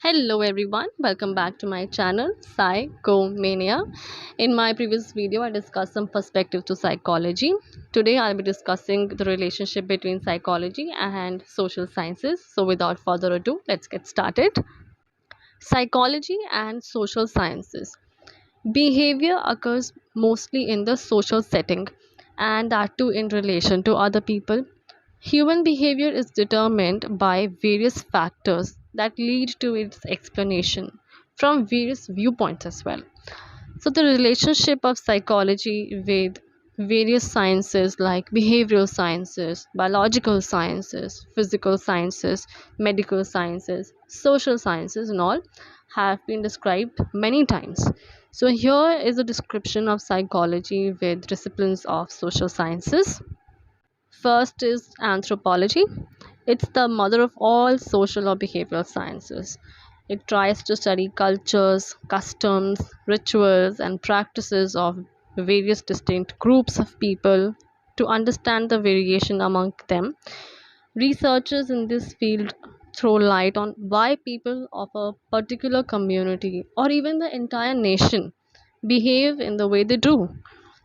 Hello everyone, welcome back to my channel Psychomania. In my previous video, I discussed some perspective to psychology. Today, I'll be discussing the relationship between psychology and social sciences. So, without further ado, let's get started. Psychology and social sciences. Behavior occurs mostly in the social setting, and that too in relation to other people. Human behavior is determined by various factors that lead to its explanation from various viewpoints as well. So, the relationship of psychology with various sciences like behavioral sciences, biological sciences, physical sciences, medical sciences, social sciences, and all have been described many times. So, here is a description of psychology with disciplines of social sciences. First is anthropology. It's the mother of all social or behavioral sciences. It tries to study cultures, customs, rituals, and practices of various distinct groups of people to understand the variation among them. Researchers in this field throw light on why people of a particular community or even the entire nation behave in the way they do.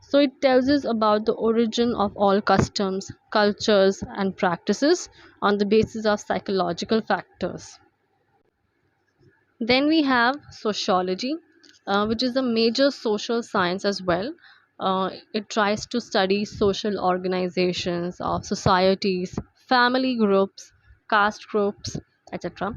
So it tells us about the origin of all customs, cultures, and practices on the basis of psychological factors. Then we have sociology, which is a major social science as well. It tries to study social organizations of societies, family groups, caste groups, etc.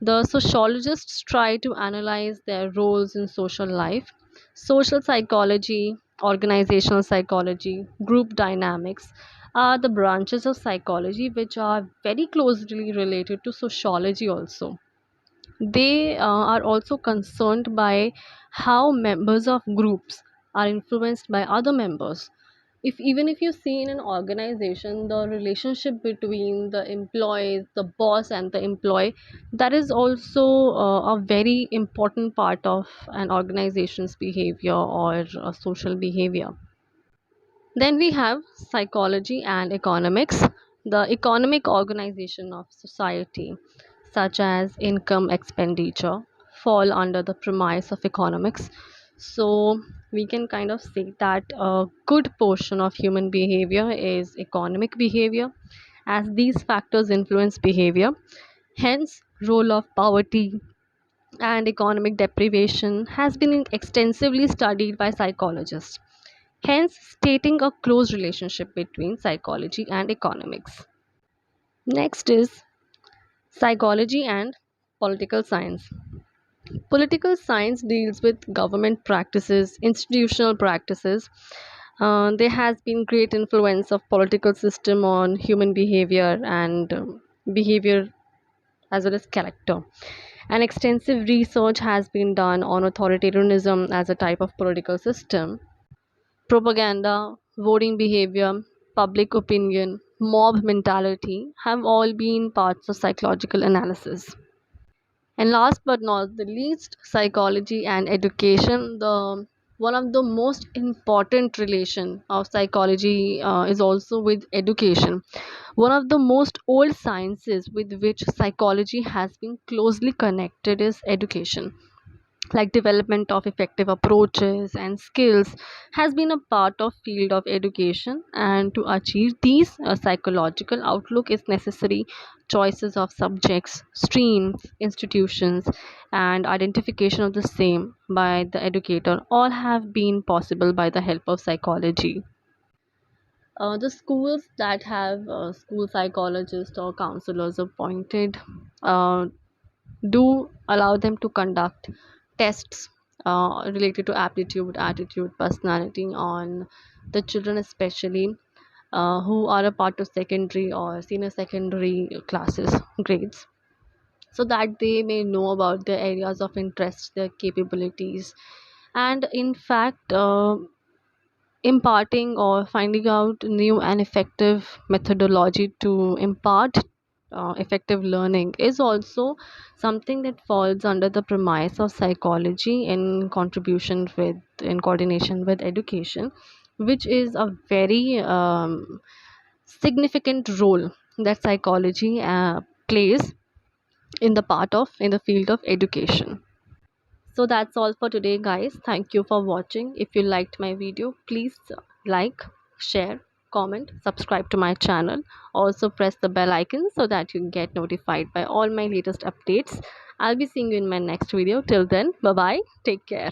The sociologists try to analyze their roles in social life. Social psychology, organizational psychology, group dynamics are the branches of psychology which are very closely related to sociology also. They are also concerned by how members of groups are influenced by other members. If even if you see in an organization the relationship between the employees, the boss and the employee, that is also a very important part of an organization's behavior or social behavior. Then we have psychology and economics, the economic organization of society, such as income expenditure, fall under the premise of economics. So we can kind of say that a good portion of human behavior is economic behavior, as these factors influence behavior. Hence, role of poverty and economic deprivation has been extensively studied by psychologists, hence stating a close relationship between psychology and economics. Next is psychology and political science. Political science deals with government practices, institutional practices. There has been great influence of political system on human behavior and behavior as well as character. An extensive research has been done on authoritarianism as a type of political system. Propaganda, voting behavior, public opinion, mob mentality have all been parts of psychological analysis. And last but not the least, psychology and education. The one of the most important relation of psychology is also with education. One of the most old sciences with which psychology has been closely connected is education, like development of effective approaches and skills has been a part of field of education, and to achieve these psychological outlook is necessary choices of subjects, streams, institutions, and identification of the same by the educator all have been possible by the help of psychology. The schools that have school psychologists or counselors appointed uh, do allow them to conduct tests related to aptitude, attitude, personality on the children, especially who are a part of secondary or senior secondary classes, grades, so that they may know about their areas of interest, their capabilities, and in fact, imparting or finding out new and effective methodology to impart effective learning is also something that falls under the premise of psychology in coordination with education, which is a very significant role that psychology plays in the field of education. So that's all for today, guys. Thank you for watching. If you liked my video, please like, share, comment, subscribe to my channel. Also press the bell icon so that you get notified by all my latest updates. I'll be seeing you in my next video. Till then, bye bye, take care.